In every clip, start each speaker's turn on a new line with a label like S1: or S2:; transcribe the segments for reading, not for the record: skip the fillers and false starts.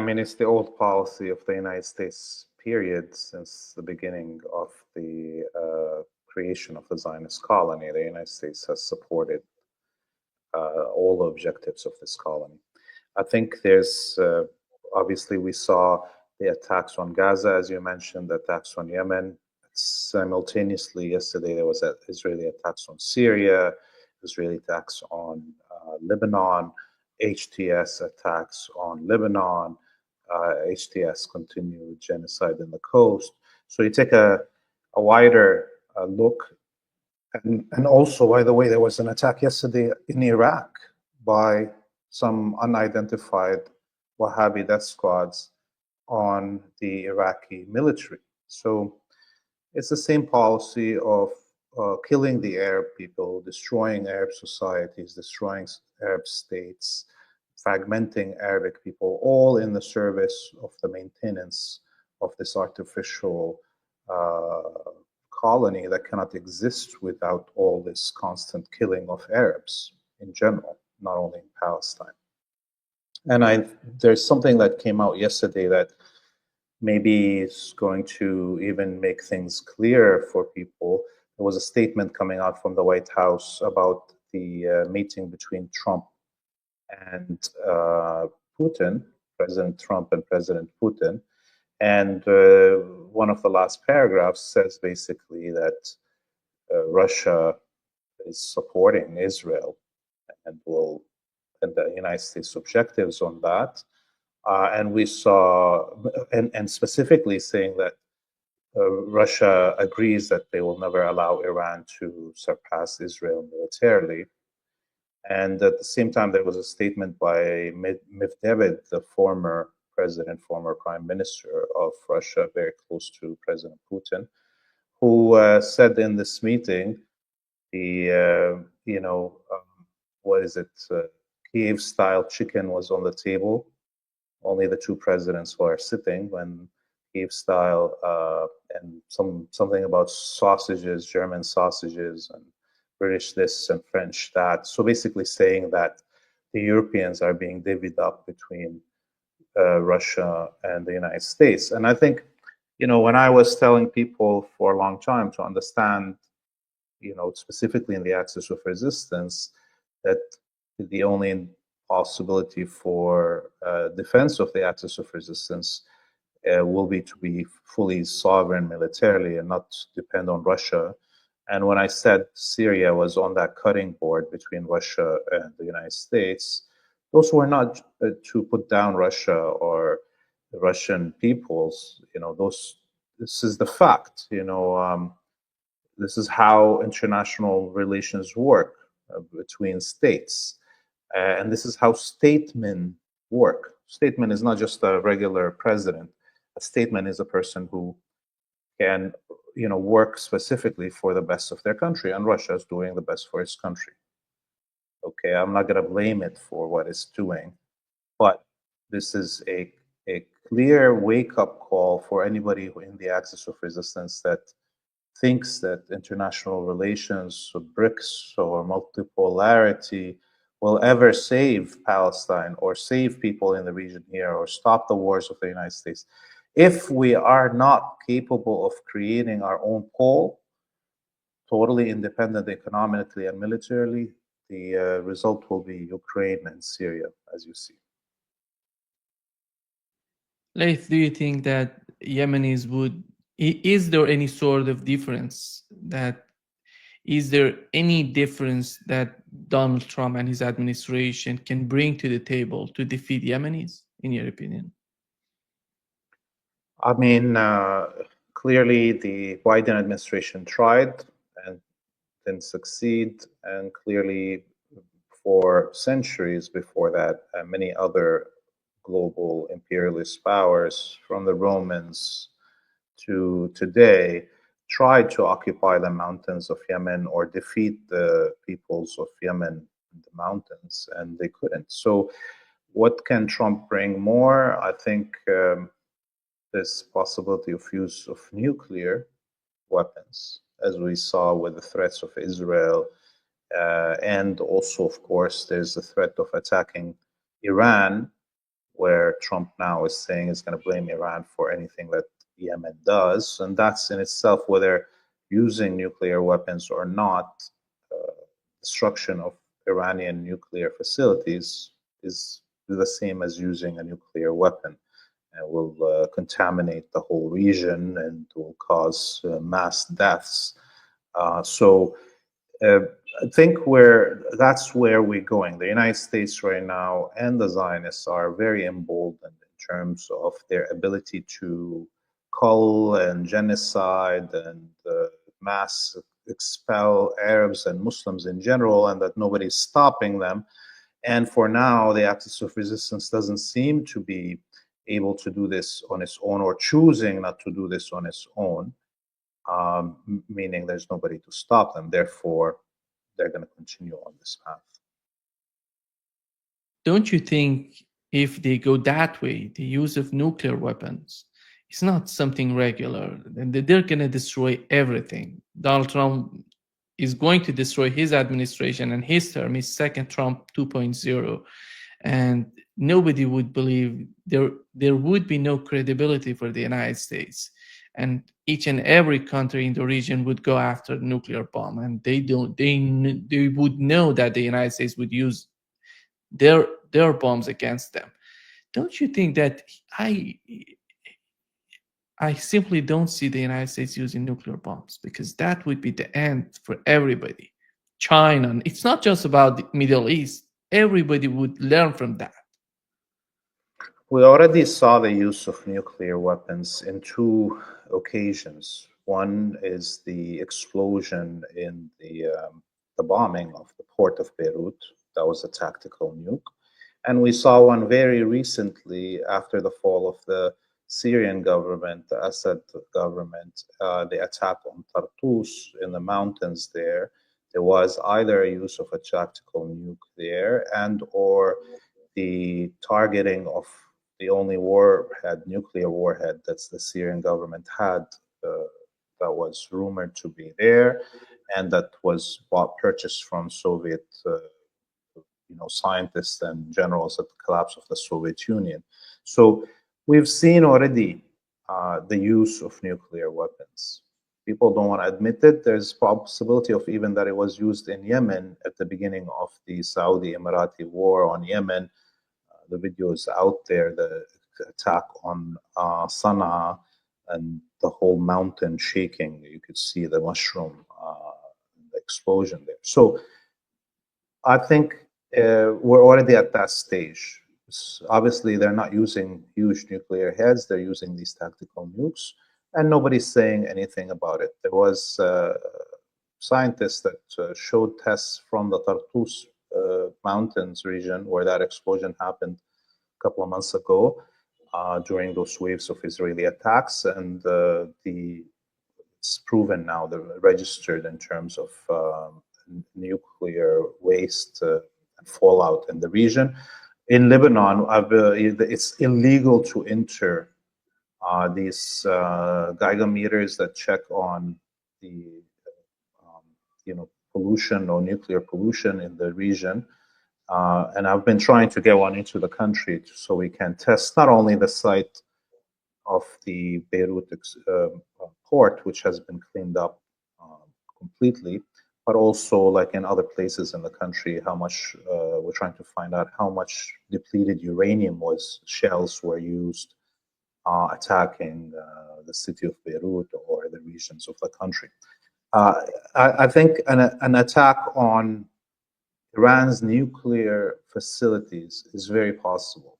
S1: I mean, it's the old policy of the United States, period, since the beginning of the creation of the Zionist colony. The United States has supported all the objectives of this colony. I think there's, obviously, we saw the attacks on Gaza, as you mentioned, attacks on Yemen. Simultaneously, yesterday, there was Israeli attacks on Syria, Israeli attacks on Lebanon, HTS attacks on Lebanon, HTS continued genocide in the coast. So you take a wider look. And also, by the way, there was an attack yesterday in Iraq by some unidentified Wahhabi death squads on the Iraqi military. So it's the same policy of killing the Arab people, destroying Arab societies, destroying Arab states, fragmenting Arabic people, all in the service of the maintenance of this artificial colony that cannot exist without all this constant killing of Arabs in general, not only in Palestine. And there's something that came out yesterday that maybe is going to even make things clearer for people. There was a statement coming out from the White House about the meeting between Trump and Putin, President Trump and President Putin. And one of the last paragraphs says basically that Russia is supporting Israel and the United States objectives on that. And we saw, and specifically saying that Russia agrees that they will never allow Iran to surpass Israel militarily. And at the same time, there was a statement by Medvedev, the former president, former prime minister of Russia, very close to President Putin, who said in this meeting, what is it? Kiev-style chicken was on the table. Only the two presidents were sitting when Kiev-style and something about sausages, German sausages, and British this and French that. So basically saying that the Europeans are being divvied up between Russia and the United States. And I think, when I was telling people for a long time to understand, specifically in the axis of resistance, that the only possibility for defense of the axis of resistance will be to be fully sovereign militarily and not depend on Russia. And when I said Syria was on that cutting board between Russia and the United States, those were not to put down Russia or the Russian peoples. This is the fact. This is how international relations work between states. And this is how statesmen work. Statesman is not just a regular president. A statesman is a person who can, work specifically for the best of their country, and Russia is doing the best for its country. Okay, I'm not going to blame it for what it's doing, but this is a clear wake-up call for anybody in the axis of resistance that thinks that international relations or BRICS or multipolarity will ever save Palestine or save people in the region here or stop the wars of the United States. If we are not capable of creating our own pole, totally independent economically and militarily, the result will be Ukraine and Syria, as you see.
S2: Laith, do you think that Yemenis is there any sort of difference is there any difference that Donald Trump and his administration can bring to the table to defeat Yemenis, in your opinion?
S1: I mean, clearly the Biden administration tried and didn't succeed, and clearly for centuries before that, many other global imperialist powers, from the Romans to today, tried to occupy the mountains of Yemen or defeat the peoples of Yemen in the mountains, and they couldn't. So what can Trump bring more? I think this possibility of use of nuclear weapons, as we saw with the threats of Israel, and also, of course, there's the threat of attacking Iran, where Trump now is saying he's going to blame Iran for anything that Yemen does. And that's in itself, whether using nuclear weapons or not, destruction of Iranian nuclear facilities is the same as using a nuclear weapon, and will contaminate the whole region and will cause mass deaths. So I think that's where we're going. The United States right now and the Zionists are very emboldened in terms of their ability to cull and genocide and mass expel Arabs and Muslims in general, and that nobody's stopping them. And for now, the axis of resistance doesn't seem to be able to do this on its own, or choosing not to do this on its own, meaning there's nobody to stop them. Therefore, they're going to continue on this path.
S2: Don't you think if they go that way, the use of nuclear weapons is not something regular, and they're going to destroy everything? Donald Trump is going to destroy his administration, and his term is second Trump 2.0. And nobody would believe, there would be no credibility for the United States. And each and every country in the region would go after the nuclear bomb, and they would know that the United States would use their bombs against them. Don't you think that I simply don't see the United States using nuclear bombs, because that would be the end for everybody. China, it's not just about the Middle East. Everybody would learn from that.
S1: We already saw the use of nuclear weapons in two occasions. One is the explosion in the bombing of the port of Beirut. That was a tactical nuke. And we saw one very recently after the fall of the Syrian government, the Assad government, the attack on Tartus in the mountains there. There was either a use of a tactical nuke there and or the targeting of the only warhead, nuclear warhead, that's the Syrian government had, that was rumored to be there, and that was purchased from Soviet scientists and generals at the collapse of the Soviet Union. So we've seen already the use of nuclear weapons. People don't want to admit it. There's possibility of even that it was used in Yemen at the beginning of the Saudi-Emirati war on Yemen. The video is out there, the attack on Sana'a and the whole mountain shaking. You could see the mushroom, the explosion there. So I think we're already at that stage. Obviously, they're not using huge nuclear heads. They're using these tactical nukes, and nobody's saying anything about it. There was scientists that showed tests from the Tartus mountains region where that explosion happened a couple of months ago during those waves of Israeli attacks, and it's proven now, they're registered in terms of nuclear waste and fallout in the region. In Lebanon, it's illegal to enter these geiger that check on the pollution or nuclear pollution in the region. And I've been trying to get one into the country so we can test not only the site of the Beirut port, which has been cleaned up completely, but also like in other places in the country, how much we're trying to find out how much depleted uranium shells were used attacking the city of Beirut or the regions of the country. I think an attack on Iran's nuclear facilities is very possible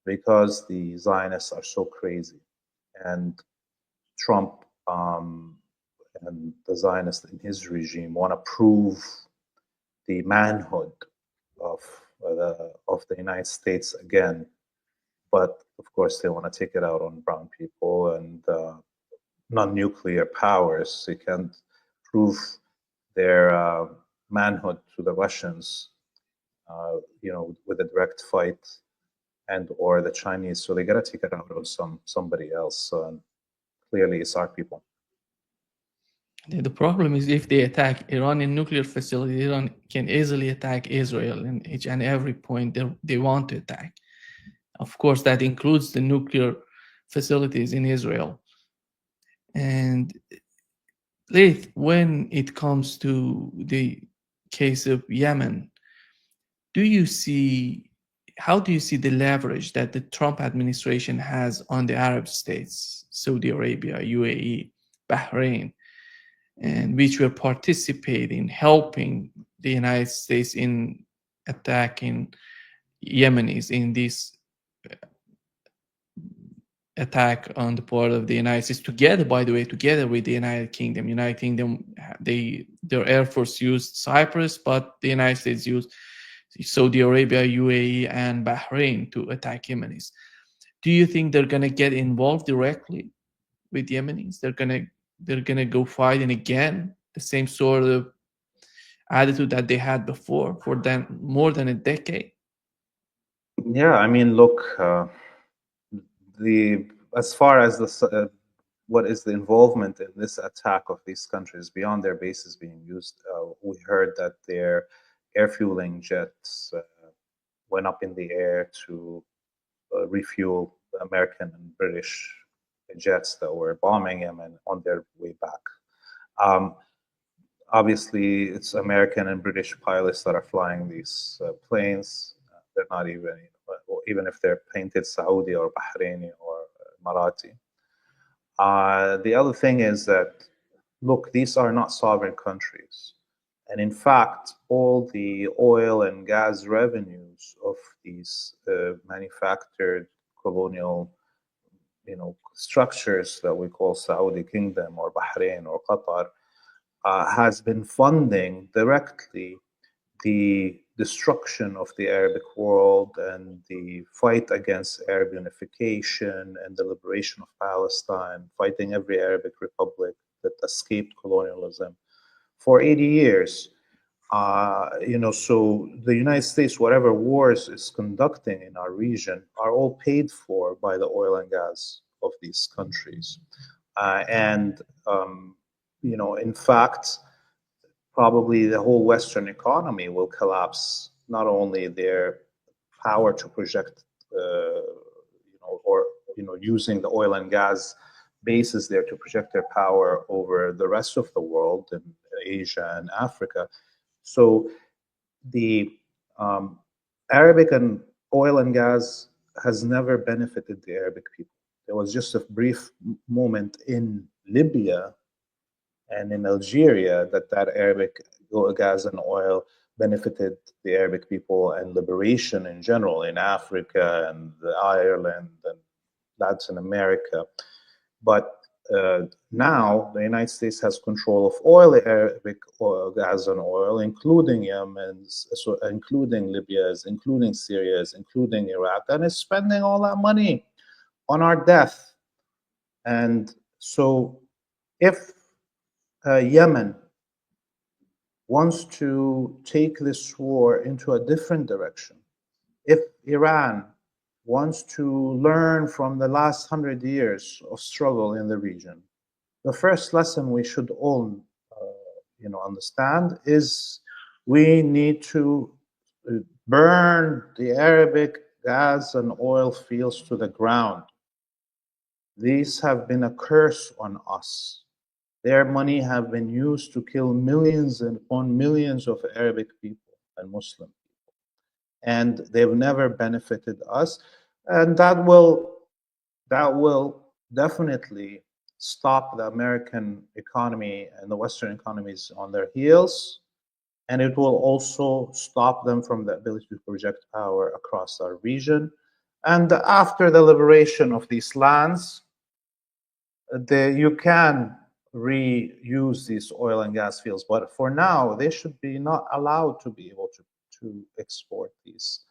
S1: because the Zionists are so crazy, and Trump and the Zionists in his regime want to prove the manhood of the United States again, but of course they want to take it out on brown people and non-nuclear powers. They can't prove their manhood to the Russians, with a direct fight, and or the Chinese. So they got to take it out on somebody else. Clearly, it's our people.
S2: The problem is if they attack Iranian nuclear facility, Iran can easily attack Israel in each and every point they want to attack. Of course, that includes the nuclear facilities in Israel. And Laith, when it comes to the case of Yemen, how do you see the leverage that the Trump administration has on the Arab states, Saudi Arabia, UAE, Bahrain, and which will participate in helping the United States in attacking Yemenis in this attack on the part of the United States, together, by the way, together with the United Kingdom. United Kingdom, their Air Force used Cyprus, but the United States used Saudi Arabia, UAE, and Bahrain to attack Yemenis. Do you think they're gonna get involved directly with Yemenis? They're gonna go fighting again, the same sort of attitude that they had before for them more than a decade?
S1: Yeah, I mean, look, as far as what is the involvement in this attack of these countries beyond their bases being used, we heard that their air fueling jets went up in the air to refuel the American and British jets that were bombing Yemen on their way back. Obviously, it's American and British pilots that are flying these planes. They're not even if they're painted Saudi or Bahraini or Emirati. The other thing is that, look, these are not sovereign countries. And in fact, all the oil and gas revenues of these manufactured colonial, structures that we call Saudi Kingdom or Bahrain or Qatar has been funding directly the destruction of the Arabic world and the fight against Arab unification and the liberation of Palestine, fighting every Arabic republic that escaped colonialism for 80 years. So the United States, whatever wars it's conducting in our region, are all paid for by the oil and gas of these countries. In fact, probably the whole Western economy will collapse, not only their power to project, using the oil and gas bases there to project their power over the rest of the world in Asia and Africa. So the Arabic and oil and gas has never benefited the Arabic people. There was just a brief moment in Libya and in Algeria that Arabic gas and oil benefited the Arabic people and liberation in general in Africa and Ireland and Latin America. But now the United States has control of Arabic oil, gas and oil, including Yemen's, including Libya's, including Syria's, including Iraq, and is spending all that money on our death. And so if Yemen wants to take this war into a different direction, if Iran wants to learn from the last 100 years of struggle in the region, the first lesson we should all understand is we need to burn the Arabic gas and oil fields to the ground. These have been a curse on us. Their money have been used to kill millions and upon millions of Arabic people and Muslim people. And they've never benefited us. And that will definitely stop the American economy and the Western economies on their heels. And it will also stop them from the ability to project power across our region. And after the liberation of these lands, you can reuse these oil and gas fields, but for now they should be not allowed to be able to export these.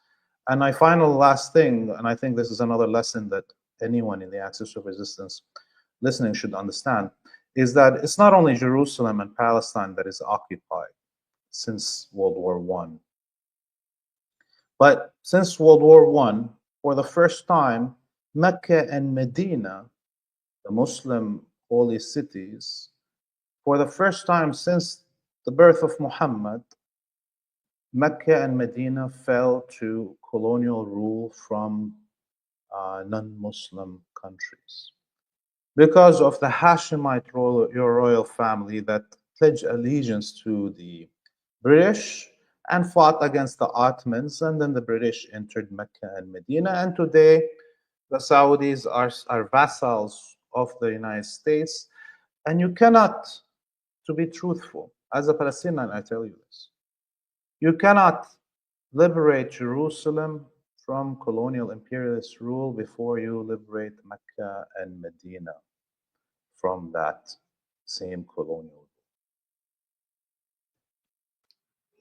S1: And my final last thing, and I think this is another lesson that anyone in the axis of resistance listening should understand, is that it's not only Jerusalem and Palestine that is occupied since World War I, but since World War I, for the first time, Mecca and Medina, the Muslim holy cities, for the first time since the birth of Muhammad, Mecca and Medina fell to colonial rule from non-Muslim countries. Because of the Hashemite royal family that pledged allegiance to the British and fought against the Ottomans, and then the British entered Mecca and Medina, and today the Saudis are vassals of the United States. And you cannot, to be truthful, as a Palestinian, I tell you this, you cannot liberate Jerusalem from colonial imperialist rule before you liberate Mecca and Medina from that same colonial.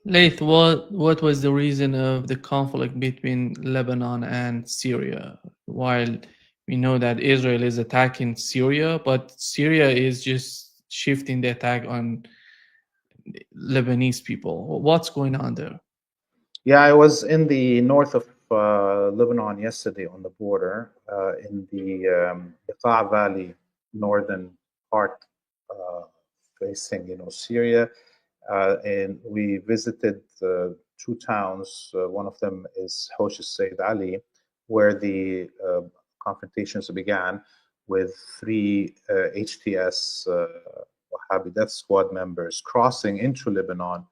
S2: Laith, what was the reason of the conflict between Lebanon and Syria? While we know that Israel is attacking Syria, but Syria is just shifting the attack on Lebanese people. What's going on there?
S1: Yeah, I was in the north of Lebanon yesterday on the border in the Bekaa Valley, northern part facing, Syria. And we visited two towns. One of them is Hosh Said Ali, where the confrontations began with three HTS Wahhabi Death Squad members crossing into Lebanon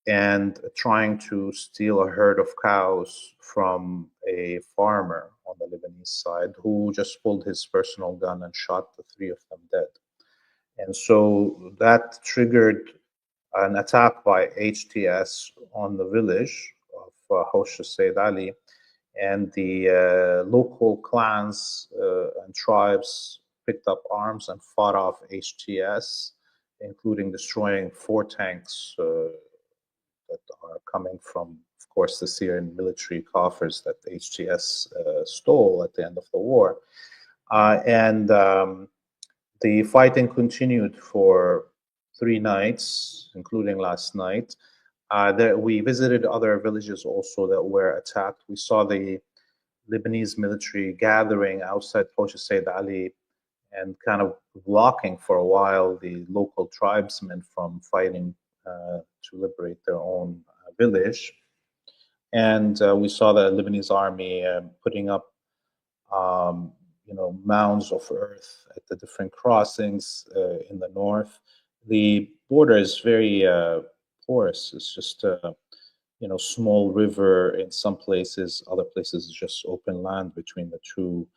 S1: and trying to steal a herd of cows from a farmer on the Lebanese side who just pulled his personal gun and shot the three of them dead. And so that triggered an attack by HTS on the village of Hosh Said Ali, and the local clans and tribes picked up arms and fought off HTS, including destroying 4 tanks that are coming from, of course, the Syrian military coffers that HTS stole at the end of the war. The fighting continued for 3 nights, including last night. We visited other villages also that were attacked. We saw the Lebanese military gathering outside Hosh Said Ali and kind of blocking for a while the local tribesmen from fighting to liberate their own village. And we saw the Lebanese army putting up mounds of earth at the different crossings in the north. The border is very porous. It's just small river in some places. Other places just open land between the two.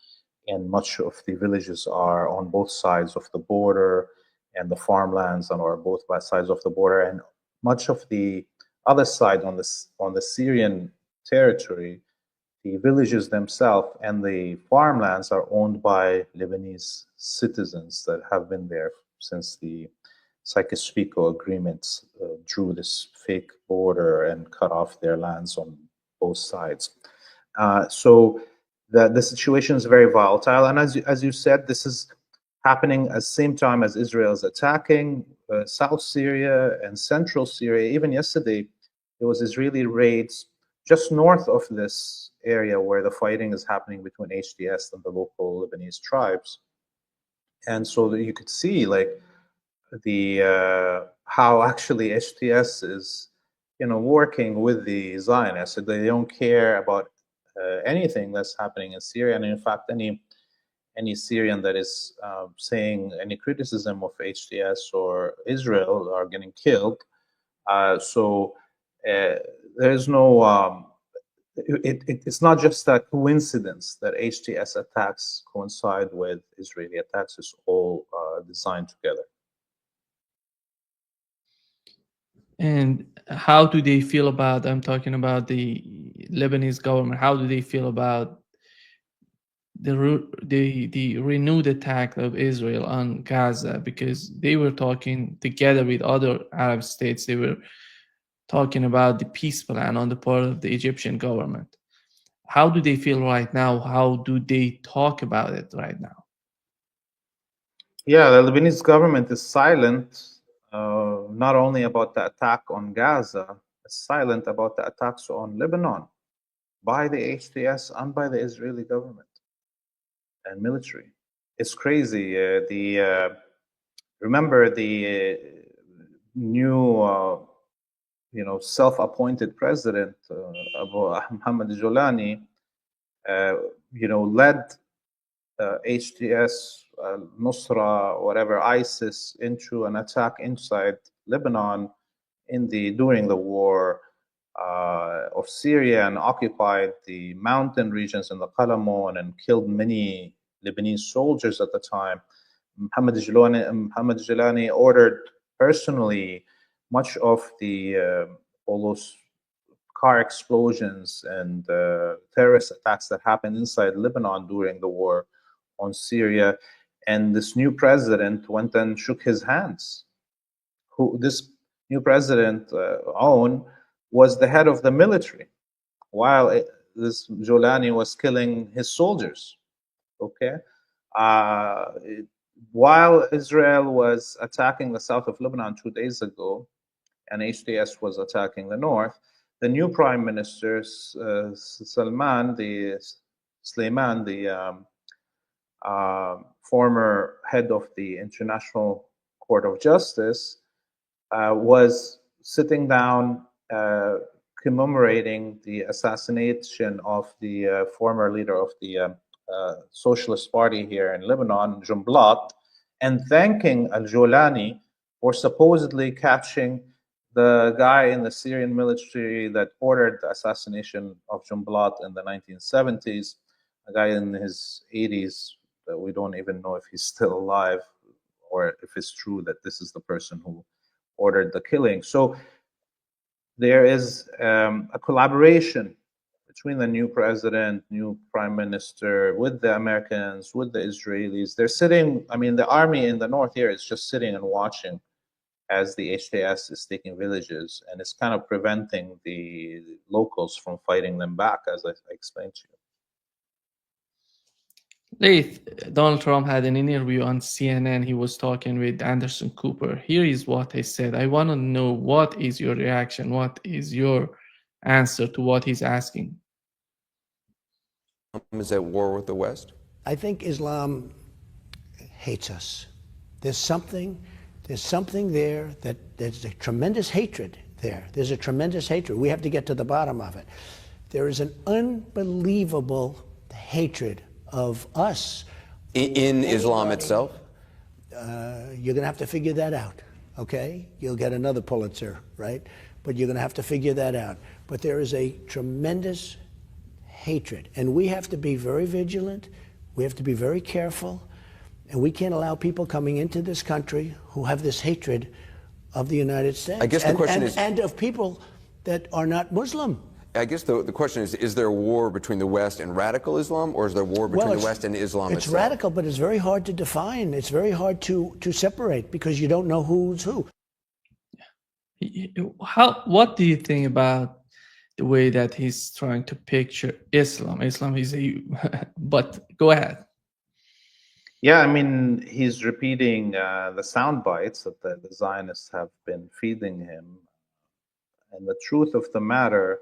S1: And much of the villages are on both sides of the border, and the farmlands are both sides of the border. And much of the other side on the Syrian territory, the villages themselves and the farmlands are owned by Lebanese citizens that have been there since the Sykes-Picot agreements drew this fake border and cut off their lands on both sides. So the situation is very volatile. And as you said, this is happening at the same time as Israel is attacking South Syria and Central Syria. Even yesterday, there was Israeli raids just north of this area where the fighting is happening between HTS and the local Lebanese tribes. And so you could see how actually HTS is working with the Zionists. So they don't care about anything that's happening in Syria. And in fact, any Syrian that is saying any criticism of HTS or Israel are getting killed. So there's no, it's not just a coincidence that HTS attacks coincide with Israeli attacks. It's all designed together.
S2: And how do they feel about, I'm talking about the Lebanese government, how do they feel about the renewed attack of Israel on Gaza? Because they were talking together with other Arab states, they were talking about the peace plan on the part of the Egyptian government. How do they feel right now? How do they talk about it right now?
S1: Yeah, the Lebanese government is silent, not only about the attack on Gaza, it's silent about the attacks on Lebanon by the HTS and by the Israeli government and military. It's crazy. Remember the new, self-appointed president, Abu Mohammed Jolani, led HTS, Nusra, whatever, ISIS into an attack inside Lebanon during the war of Syria, and occupied the mountain regions in the Qalamon and killed many Lebanese soldiers at the time. Mohammed Jilani ordered personally much of all those car explosions and terrorist attacks that happened inside Lebanon during the war on Syria. And this new president went and shook his hands. This new president, Aoun, was the head of the military, while this Jolani was killing his soldiers. Okay, while Israel was attacking the south of Lebanon 2 days ago, and HTS was attacking the north, the new prime minister, Sleiman, the former head of the International Court of Justice, was sitting down commemorating the assassination of the former leader of the Socialist Party here in Lebanon, Jumblat, and thanking al-Jolani for supposedly catching the guy in the Syrian military that ordered the assassination of Jumblat in the 1970s, a guy in his 80s that we don't even know if he's still alive or if it's true that this is the person who ordered the killing. So there is a collaboration between the new president, new prime minister, with the Americans, with the Israelis. They're sitting, the army in the north here is just sitting and watching as the HTS is taking villages, and it's kind of preventing the locals from fighting them back, as I explained to you.
S2: Laith, Donald Trump had an interview on CNN. He was talking with Anderson Cooper. Here is what he said. I want to know, what is your reaction? What is your answer to what he's asking?
S3: Is at war with the West?
S4: I think Islam hates us. There's something there there's a tremendous hatred there. There's a tremendous hatred. We have to get to the bottom of it. There is an unbelievable hatred of us.
S3: In Islam itself?
S4: You're going to have to figure that out, okay? You'll get another Pulitzer, right? But you're going to have to figure that out. But there is a tremendous hatred, and we have to be very vigilant. We have to be very careful, and we can't allow people coming into this country who have this hatred of the United States.
S3: I guess the question is,
S4: and of people that are not Muslim.
S3: I guess the question is there a war between the West and radical Islam, or is there a war between the West and Islam itself?
S4: It's radical, but it's very hard to define. It's very hard to separate, because you don't know who's who.
S2: What do you think about the way that he's trying to picture Islam? Islam is but go ahead.
S1: Yeah, he's repeating the sound bites that the Zionists have been feeding him. And the truth of the matter,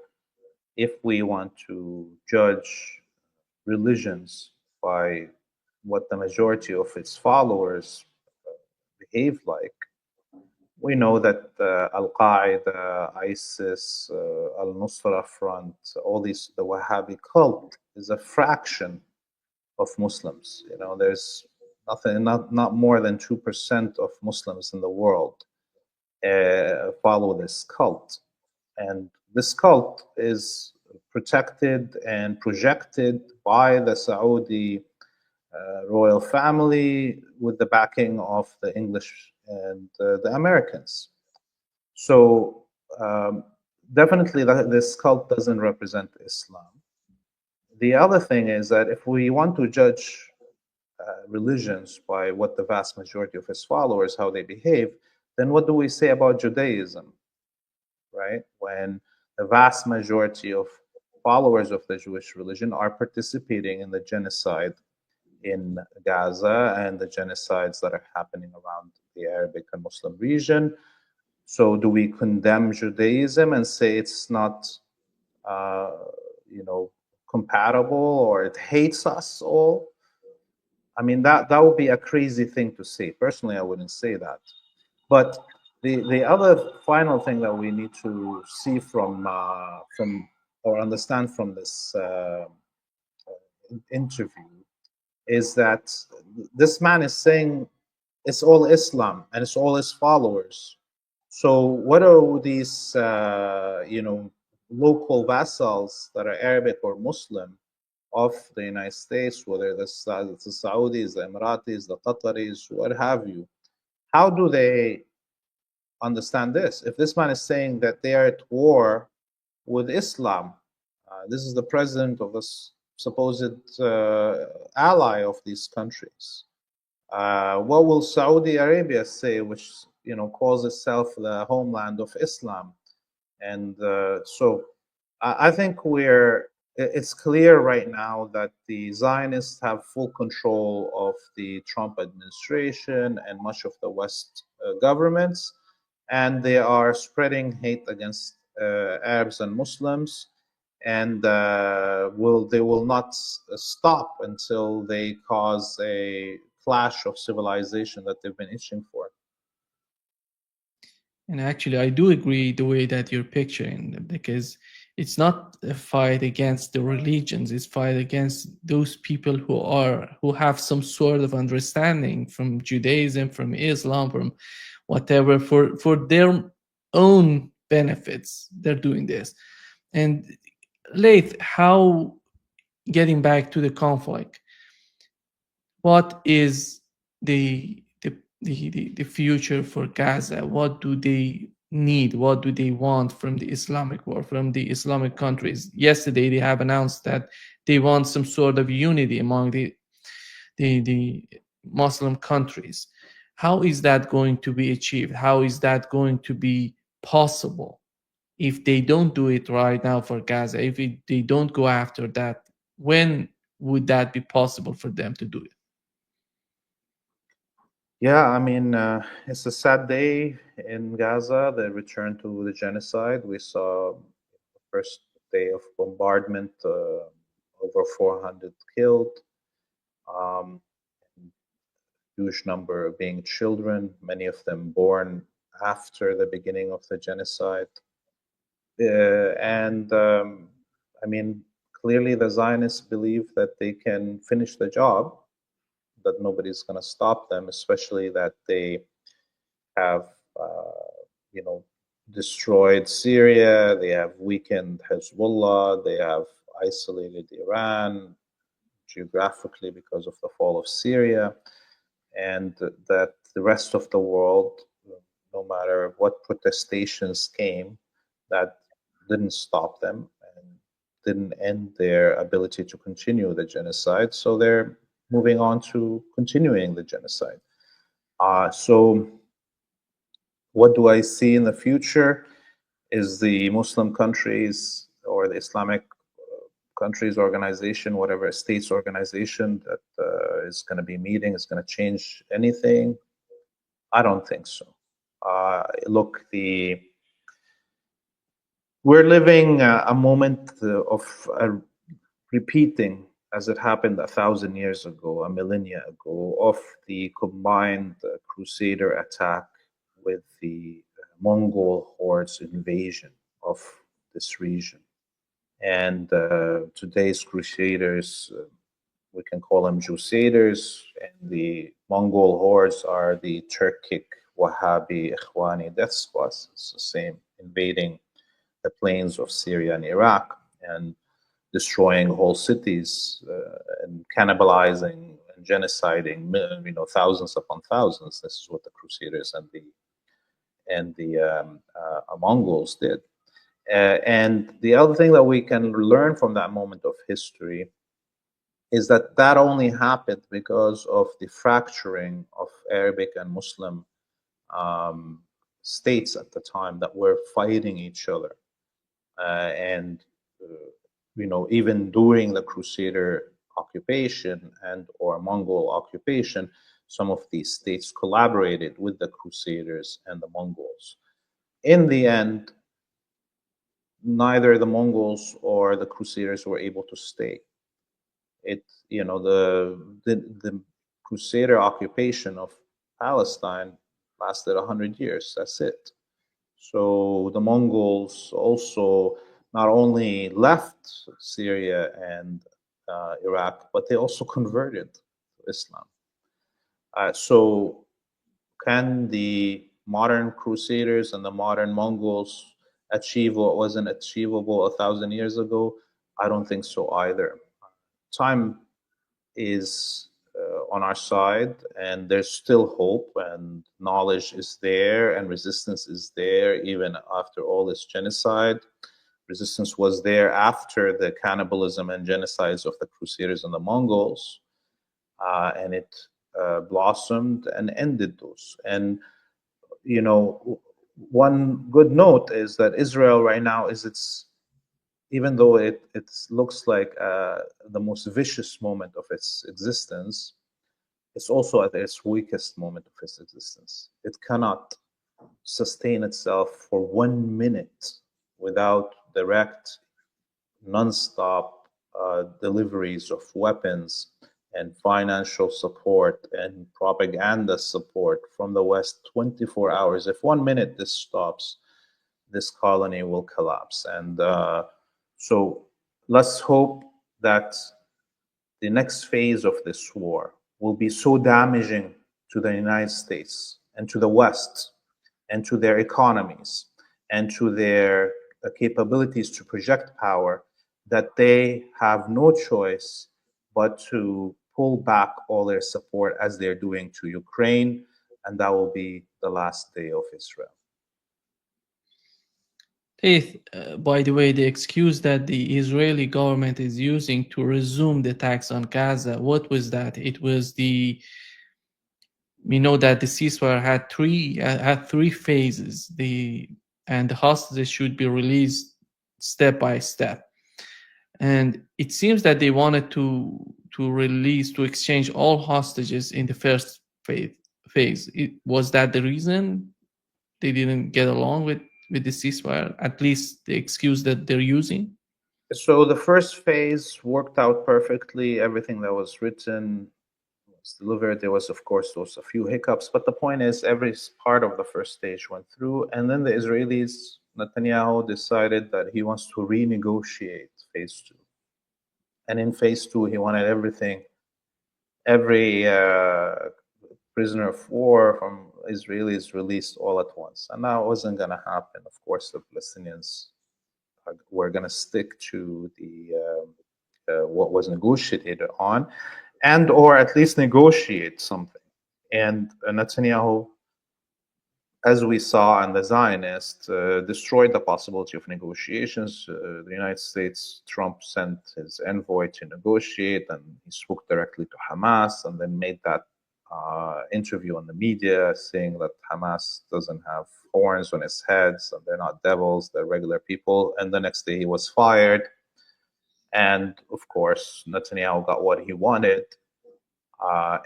S1: if we want to judge religions by what the majority of its followers behave like, we know that Al-Qaeda, ISIS, Al-Nusra Front, all these, the Wahhabi cult is a fraction of Muslims. There's not more than 2% of Muslims in the world follow this cult. And this cult is protected and projected by the Saudi royal family with the backing of the English and the Americans. So definitely this cult doesn't represent Islam. The other thing is that if we want to judge religions by what the vast majority of its followers, how they behave, then what do we say about Judaism, right? When the vast majority of followers of the Jewish religion are participating in the genocide in Gaza and the genocides that are happening around the Arabic and Muslim region. So do we condemn Judaism and say it's not, compatible, or it hates us all? That would be a crazy thing to say. Personally, I wouldn't say that. But the other final thing that we need to see from or understand from this interview, is that this man is saying it's all Islam and it's all his followers. So what are these, local vassals that are Arabic or Muslim of the United States, whether the Saudis, the Emiratis, the Qataris, what have you? How do they understand this? If this man is saying that they are at war with Islam, this is the president of this supposed ally of these countries. What will Saudi Arabia say, which calls itself the homeland of Islam? And so I think it's clear right now that the Zionists have full control of the Trump administration and much of the West governments, and they are spreading hate against Arabs and Muslims, and they will not stop until they cause a clash of civilization that they've been itching for.
S2: And actually, I do agree the way that you're picturing them, because it's not a fight against the religions, it's fight against those people who have some sort of understanding from Judaism, from Islam, from whatever, for their own benefits. They're doing this. And Laith, getting back to the conflict, what is the future for Gaza? What do they need? What do they want from the Islamic world, from the Islamic countries? Yesterday, they have announced that they want some sort of unity among the Muslim countries. How is that going to be achieved? How is that going to be possible if they don't do it right now for Gaza? If they don't go after that, when would that be possible for them to do it?
S1: Yeah, I mean, it's a sad day in Gaza, the return to the genocide. We saw the first day of bombardment, over 400 killed, huge number being children, many of them born after the beginning of the genocide. I mean, clearly the Zionists believe that they can finish the job, that nobody's going to stop them, especially that they have, destroyed Syria, they have weakened Hezbollah, they have isolated Iran geographically because of the fall of Syria, and that the rest of the world, no matter what protestations came, that didn't stop them and didn't end their ability to continue the genocide. So they're moving on to continuing the genocide. So what do I see in the future is the Muslim countries or the Islamic countries organization, whatever states organization that is going to be meeting is going to change anything. I don't think so. Look, we're living a moment of repeating, as it happened 1,000 years ago, a millennia ago, of the combined Crusader attack with the Mongol hordes invasion of this region. And today's Crusaders, we can call them Crusaders, and the Mongol hordes are the Turkic Wahhabi Ikhwani death squads. It's the same, invading the plains of Syria and Iraq and destroying whole cities and cannibalizing and genociding, thousands upon thousands. This is what the Crusaders and the Mongols did. And the other thing that we can learn from that moment of history is that only happened because of the fracturing of Arabic and Muslim states at the time that were fighting each other. Even during the Crusader occupation and or Mongol occupation, some of these states collaborated with the Crusaders and the Mongols. In the end, neither the Mongols or the Crusaders were able to stay. The Crusader occupation of Palestine lasted 100 years. That's it. So the Mongols also not only left Syria and Iraq, but they also converted to Islam. So can the modern Crusaders and the modern Mongols achieve what wasn't achievable 1,000 years ago? I don't think so either. Time is on our side, and there's still hope, and knowledge is there, and resistance is there, even after all this genocide. Resistance was there after the cannibalism and genocides of the Crusaders and the Mongols, and it blossomed and ended those. And, you know, one good note is that Israel right now is even though it looks like the most vicious moment of its existence, it's also at its weakest moment of its existence. It cannot sustain itself for 1 minute without direct, non-stop deliveries of weapons and financial support and propaganda support from the West 24 hours. If 1 minute this stops, this colony will collapse. And so let's hope that the next phase of this war will be so damaging to the United States and to the West and to their economies and to their capabilities to project power that they have no choice but to pull back all their support as they're doing to Ukraine, and that will be the last day of Israel.
S2: Laith, by the way, the excuse that the Israeli government is using to resume the attacks on Gaza, what was that? It was we know that the ceasefire had three phases. And the hostages should be released step by step. And it seems that they wanted to exchange all hostages in the first phase. Was that the reason they didn't get along with the ceasefire, at least the excuse that they're using?
S1: So the first phase worked out perfectly. Everything that was written was delivered. There was, of course, a few hiccups, but the point is every part of the first stage went through. And then the Israelis, Netanyahu, decided that he wants to renegotiate phase 2. And in phase 2, he wanted every prisoner of war from Israelis released all at once. And that wasn't going to happen. Of course, the Palestinians were going to stick to what was negotiated on, and or at least negotiate something. And Netanyahu, as we saw, and the Zionists destroyed the possibility of negotiations. The United States, Trump sent his envoy to negotiate, and he spoke directly to Hamas, and then made that interview on the media saying that Hamas doesn't have horns on its heads, and they're not devils, they're regular people. And the next day he was fired. And of course, Netanyahu got what he wanted.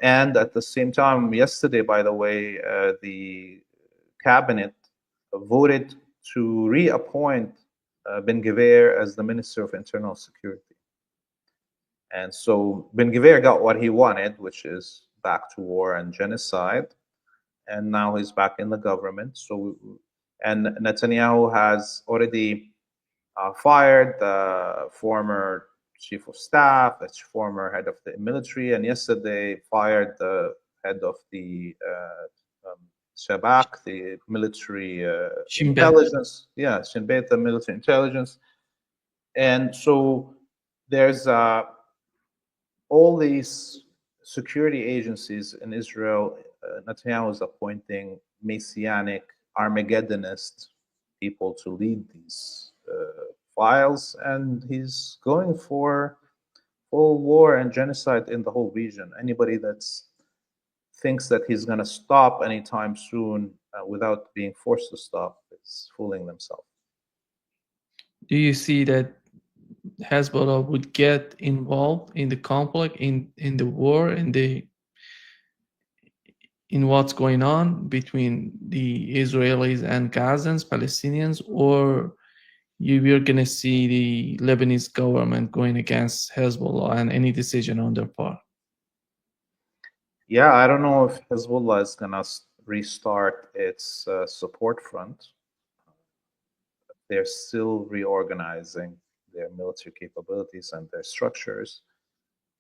S1: And at the same time, yesterday, by the way, the cabinet voted to reappoint Ben Gvir as the Minister of Internal Security. And so Ben Gvir got what he wanted, which is back to war and genocide. And now he's back in the government. And Netanyahu has already fired the former chief of staff, the former head of the military, and yesterday fired the head of the Shabak, the military intelligence. Yeah, Shin Bet, the military intelligence. And so there's all these security agencies in Israel. Netanyahu is appointing Messianic Armageddonist people to lead these files, and he's going for full war and genocide in the whole region. Anybody that thinks that he's going to stop anytime soon without being forced to stop is fooling themselves.
S2: Do you see that Hezbollah would get involved in the conflict, in the war, in what's going on between the Israelis and Gazans, Palestinians, or we're going to see the Lebanese government going against Hezbollah and any decision on their part?
S1: Yeah, I don't know if Hezbollah is going to restart its support front. They're still reorganizing their military capabilities and their structures.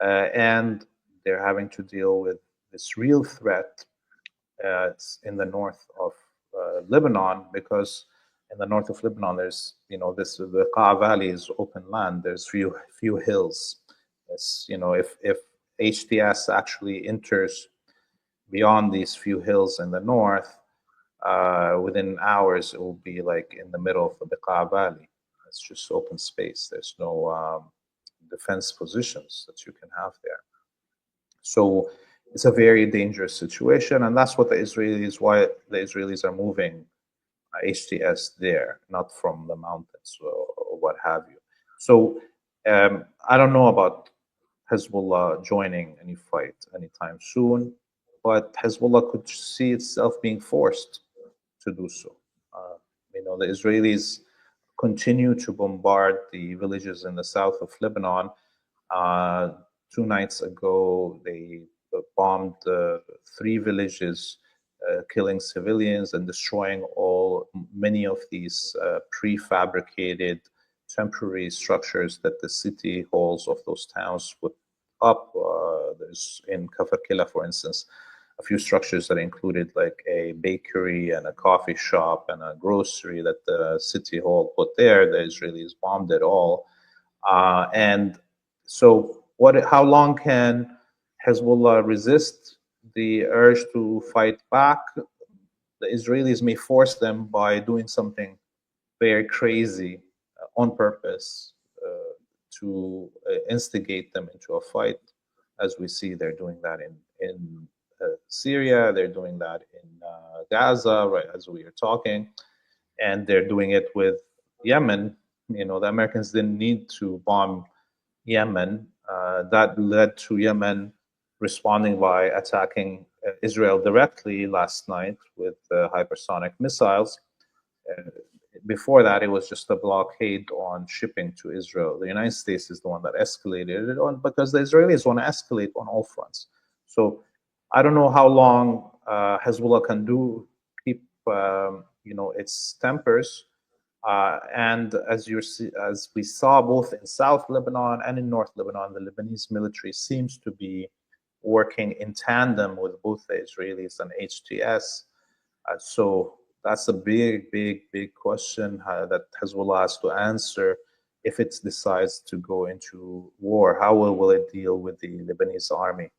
S1: and they're having to deal with this real threat. It's in the north of Lebanon, because in the north of Lebanon, there's, the Bekaa Valley is open land. There's few hills. It's, if HTS actually enters beyond these few hills in the north, within hours, it will be like in the middle of the Bekaa Valley. It's just open space. There's no defense positions that you can have there. So it's a very dangerous situation, and that's what why the Israelis are moving HTS there, not from the mountains or what have you. So I don't know about Hezbollah joining any fight anytime soon, but Hezbollah could see itself being forced to do so. The Israelis continue to bombard the villages in the south of Lebanon. 2 nights ago, they bombed 3 villages, killing civilians and destroying many of these prefabricated temporary structures that the city halls of those towns put up. There's in Kafr Killa, for instance, a few structures that included like a bakery and a coffee shop and a grocery that the city hall put there. The Israelis bombed it all. And so how long can Hezbollah resist the urge to fight back? The Israelis may force them by doing something very crazy on purpose to instigate them into a fight, as we see they're doing that in Syria, they're doing that in Gaza, right as we are talking, and they're doing it with Yemen. The Americans didn't need to bomb Yemen. That led to Yemen responding by attacking Israel directly last night with hypersonic missiles. Before that, it was just a blockade on shipping to Israel. The United States is the one that escalated it on, because the Israelis want to escalate on all fronts. So I don't know how long Hezbollah can keep its tempers. And as we saw both in South Lebanon and in North Lebanon, the Lebanese military seems to be working in tandem with both the Israelis and HTS. So that's a big question that Hezbollah has to answer if it decides to go into war. How will it deal with the Lebanese army?